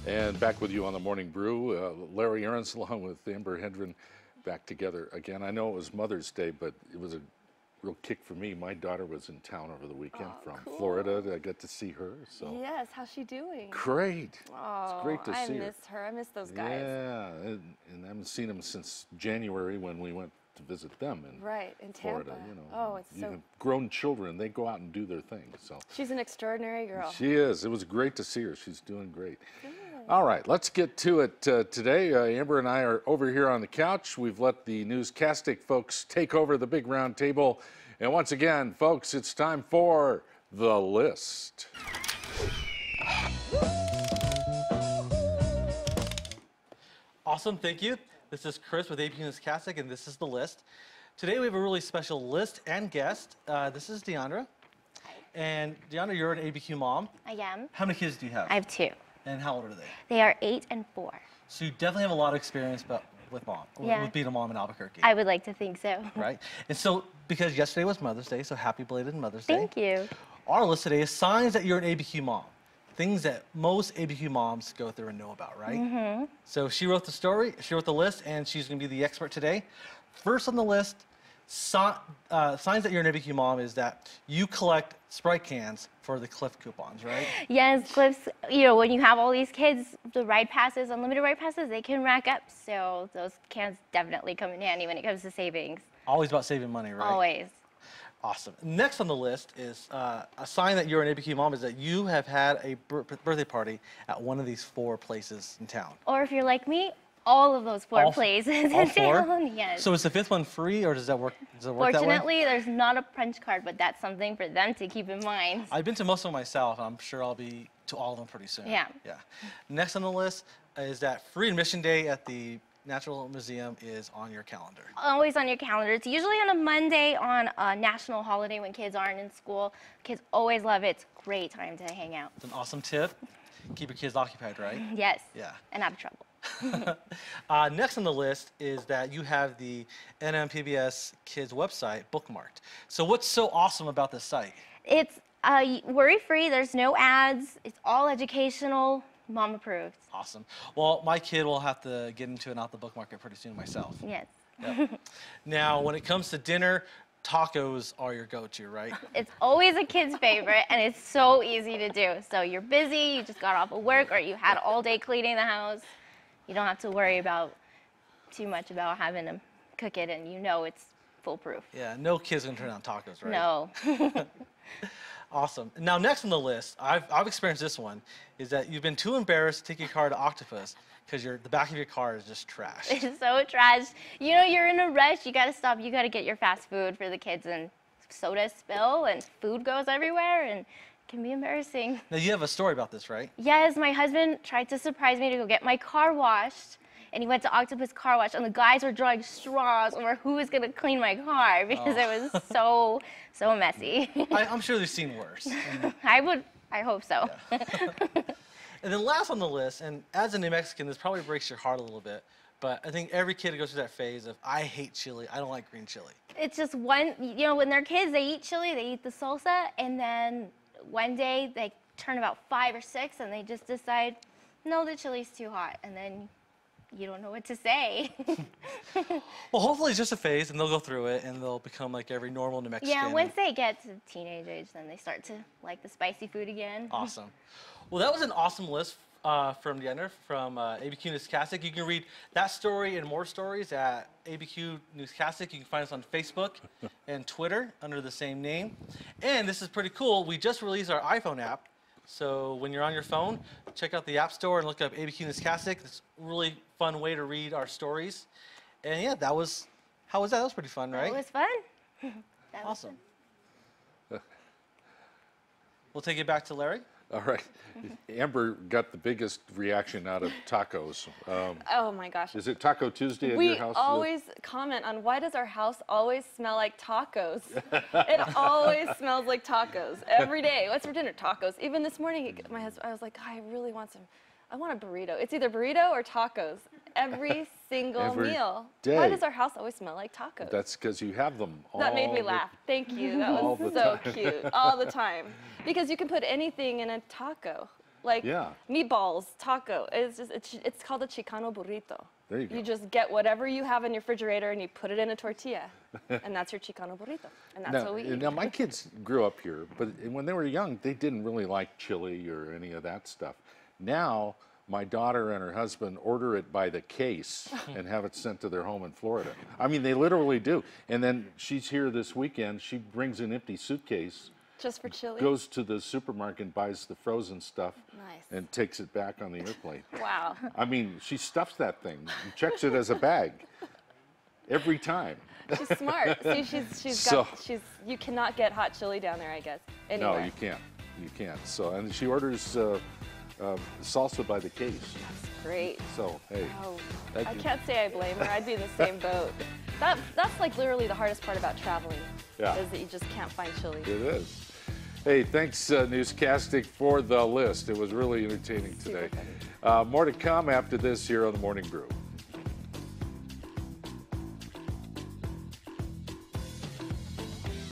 And back with you on the Morning Brew. Larry Aarons along with Amber Hendren back together again. I know it was Mother's Day, but it was a real kick for me. My daughter was in town over the weekend from Florida. I got to see her. So yes, how's she doing? Great. Oh, it's great to see her. I miss her. I miss those guys. Yeah, and I haven't seen them since January when we went to visit them in Tampa. Florida. Oh, it's so. Grown children, they go out and do their thing. So she's an extraordinary girl. She is. It was great to see her. She's doing great. Good. All right, let's get to it today. Amber and I are over here on the couch. We've let the newscastic folks take over the big round table. And once again, folks, it's time for The List. Awesome, thank you. This is Chris with ABQ Newscastic, and this is The List. Today we have a really special list and guest. This is Deandra. Hi. And Deandra, you're an ABQ mom. I am. How many kids do you have? I have 2. And how old are they? They are 8 and 4. So you definitely have a lot of experience with mom, with being a mom in Albuquerque. I would like to think so. Right? And so, because yesterday was Mother's Day, so happy belated Mother's Day. Thank you. Our list today is signs that you're an ABQ mom. Things that most ABQ moms go through and know about, right? Mm-hmm. So she wrote the story, she wrote the list, and she's going to be the expert today. First on the list, signs that you're an ABQ mom is that you collect Sprite cans for the Cliff coupons, right? Yes, Cliffs, when you have all these kids, the ride passes, unlimited ride passes, they can rack up. So those cans definitely come in handy when it comes to savings. Always about saving money, right? Always. Awesome. Next on the list is a sign that you're an ABQ mom is that you have had a birthday party at one of these 4 places in town. Or if you're like me, all of those 4 places in town. Yes. So is the 5th one free, or does that work? Does it work that way? Fortunately, there's not a punch card, but that's something for them to keep in mind. I've been to most of them myself, and I'm sure I'll be to all of them pretty soon. Yeah. Yeah. Next on the list is that free admission day at the Natural Museum is on your calendar. Always on your calendar. It's usually on a Monday on a national holiday when kids aren't in school. Kids always love it. It's a great time to hang out. It's an awesome tip. Keep your kids occupied, right? Yes. Yeah. And out of trouble. Next on the list is that you have the NMPBS Kids website bookmarked. So what's so awesome about this site? It's worry-free. There's no ads. It's all educational. Mom approved. Awesome. Well, my kid will have to get into and out the book market pretty soon myself. Yes. Yep. Now, when it comes to dinner, tacos are your go-to, right? It's always a kid's favorite, and it's so easy to do. So you're busy, you just got off of work, or you had all day cleaning the house. You don't have to worry about too much about having to cook it, and it's foolproof. Yeah, no kid's gonna turn down tacos, right? No. Awesome. Now, next on the list, I've experienced this one, is that you've been too embarrassed to take your car to Octopus because the back of your car is just trash. It's so trash. You're in a rush. You got to stop. You got to get your fast food for the kids, and soda spill, and food goes everywhere, and it can be embarrassing. Now, you have a story about this, right? Yes, my husband tried to surprise me to go get my car washed. And he went to Octopus Car Wash, and the guys were drawing straws over who was going to clean my car because it was so messy. I'm sure they've seen worse. I hope so. Yeah. And then last on the list, and as a New Mexican, this probably breaks your heart a little bit, but I think every kid goes through that phase of, I hate chili, I don't like green chili. It's just when they're kids, they eat chili, they eat the salsa, and then one day they turn about 5 or 6, and they just decide, no, the chili's too hot, and then you don't know what to say. Well, hopefully it's just a phase, and they'll go through it, and they'll become like every normal New Mexican. Yeah, once they get to teenage age, then they start to like the spicy food again. Awesome. Well, that was an awesome list from Deandra from ABQ Newscastic. You can read that story and more stories at ABQ Newscastic. You can find us on Facebook and Twitter under the same name. And this is pretty cool. We just released our iPhone app. So when you're on your phone, check out the App Store and look up ABQ Newscastic. It's a really fun way to read our stories. And yeah, how was that? That was pretty fun, right? It was fun. That was awesome. We'll take it back to Larry. All right. Amber got the biggest reaction out of tacos. Oh my gosh. Is it Taco Tuesday at your house? We always comment on why does our house always smell like tacos? It always smells like tacos every day. What's for dinner? Tacos. Even this morning, my husband, I was like, I really want some. I want a burrito. It's either burrito or tacos every single meal. Day. Why does our house always smell like tacos? That's because you have them all. That made me laugh. Thank you. That was so cute. All the time. Because you can put anything in a taco. Like Yeah. meatballs, taco. It's called a Chicano burrito. There you go. You just get whatever you have in your refrigerator and you put it in a tortilla, and that's your Chicano burrito. And that's what we eat. Now, my kids grew up here, but when they were young, they didn't really like chili or any of that stuff. Now, my daughter and her husband order it by the case and have it sent to their home in Florida. I mean, they literally do. And then she's here this weekend. She brings an empty suitcase, Just for chili? goes to the supermarket and buys the frozen stuff Nice. and takes it back on the airplane. Wow. I mean, she stuffs that thing and checks it as a bag every time. She's smart. See, you cannot get hot chili down there, I guess. Anywhere. No, you can't. You can't. So, and she orders salsa by the case. That's great. So, hey. Oh, that- I can't say I blame her. I'd be in the same boat. That's like literally the hardest part about traveling. Yeah. Is that you just can't find chili. It is. Hey, thanks, Newscastic, for the list. It was really entertaining today. More to come after this here on the Morning Brew.